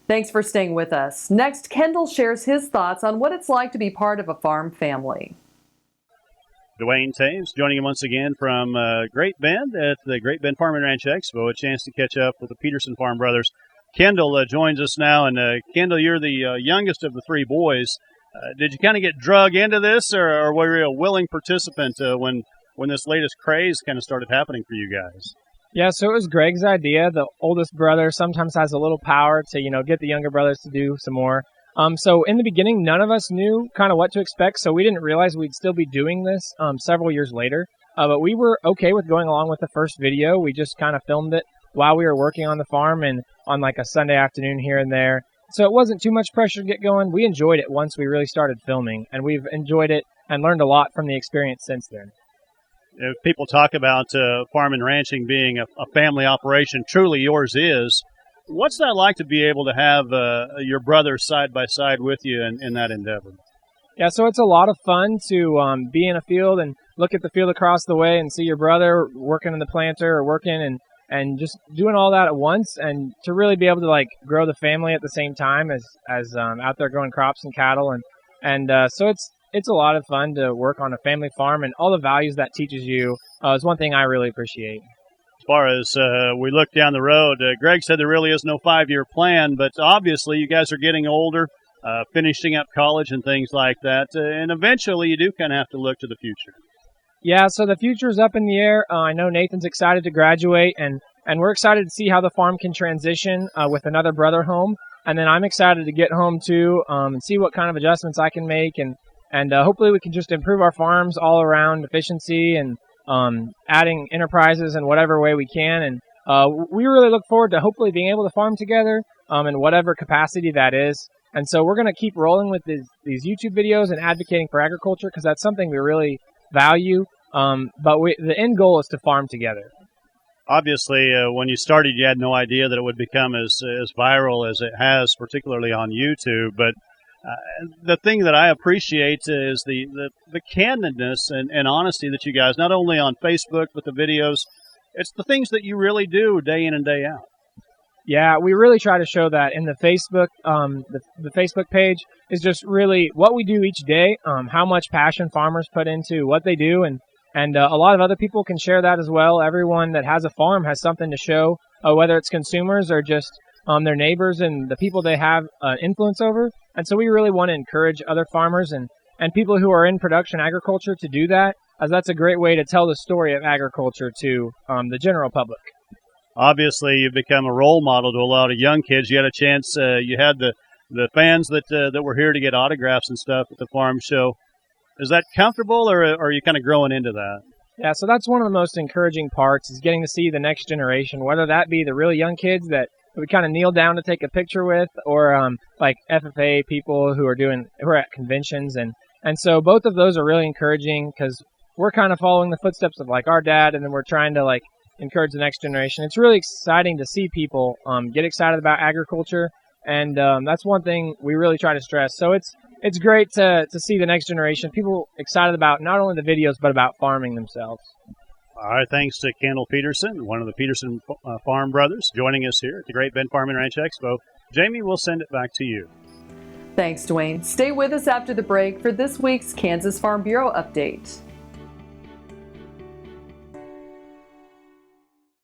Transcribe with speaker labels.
Speaker 1: Thanks for staying with us. Next, Kendal shares his thoughts on what it's like to be part of a farm family.
Speaker 2: Duane joining him once again from Great Bend at the Great Bend Farm and Ranch Expo. A chance to catch up with the Peterson Farm brothers. Kendal joins us now, and Kendal, you're the youngest of the three boys. Did you kind of get drug into this, or were you a willing participant when this latest craze kind of started happening for you guys?
Speaker 3: Yeah, so it was Greg's idea. The oldest brother sometimes has a little power to, get the younger brothers to do some more. So in the beginning, none of us knew kind of what to expect, so we didn't realize we'd still be doing this several years later. But we were okay with going along with the first video. We just kind of filmed it while we were working on the farm and on like a Sunday afternoon here and there. So it wasn't too much pressure to get going. We enjoyed it once we really started filming, and we've enjoyed it and learned a lot from the experience since then.
Speaker 2: If people talk about farm and ranching being a family operation, truly yours is. What's that like to be able to have your brothers side by side with you in that endeavor?
Speaker 3: Yeah, so it's a lot of fun to be in a field and look at the field across the way and see your brother working in the planter or working and just doing all that at once, and to really be able to like grow the family at the same time as out there growing crops and cattle, and so it's a lot of fun to work on a family farm, and all the values that teaches you is one thing I really appreciate.
Speaker 2: As far as we look down the road, Greg said there really is no 5-year plan, but obviously you guys are getting older, finishing up college and things like that, and eventually you do kind of have to look to the future.
Speaker 3: Yeah, so the future's up in the air. I know Nathan's excited to graduate, and we're excited to see how the farm can transition with another brother home. And then I'm excited to get home too and see what kind of adjustments I can make, and hopefully we can just improve our farms all around efficiency and adding enterprises in whatever way we can. And we really look forward to hopefully being able to farm together in whatever capacity that is. And so we're going to keep rolling with these YouTube videos and advocating for agriculture, because that's something we really value. But the end goal is to farm together.
Speaker 2: Obviously, when you started, you had no idea that it would become as viral as it has, particularly on YouTube. But the thing that I appreciate is the candidness and honesty that you guys, not only on Facebook, but the videos, it's the things that you really do day in and day out.
Speaker 3: Yeah, we really try to show that in the Facebook. The Facebook page is just really what we do each day, how much passion farmers put into what they do, and a lot of other people can share that as well. Everyone that has a farm has something to show, whether it's consumers or just their neighbors and the people they have influence over. And so we really want to encourage other farmers and people who are in production agriculture to do that, as that's a great way to tell the story of agriculture to the general public.
Speaker 2: Obviously, you've become a role model to a lot of young kids. You had a chance, you had the fans that were here to get autographs and stuff at the farm show. Is that comfortable, or are you kind of growing into that?
Speaker 3: Yeah, so that's one of the most encouraging parts, is getting to see the next generation, whether that be the really young kids that we kind of kneel down to take a picture with, or like FFA people who are at conventions, and so both of those are really encouraging, because we're kind of following the footsteps of like our dad, and then we're trying to like encourage the next generation. It's really exciting to see people get excited about agriculture, and that's one thing we really try to stress. So it's great to see the next generation, people excited about not only the videos, but about farming themselves.
Speaker 2: All right, thanks to Kendal Peterson, one of the Peterson Farm brothers, joining us here at the Great Bend Farm and Ranch Expo. Jamie, we'll send it back to you.
Speaker 1: Thanks, Duane. Stay with us after the break for this week's Kansas Farm Bureau update.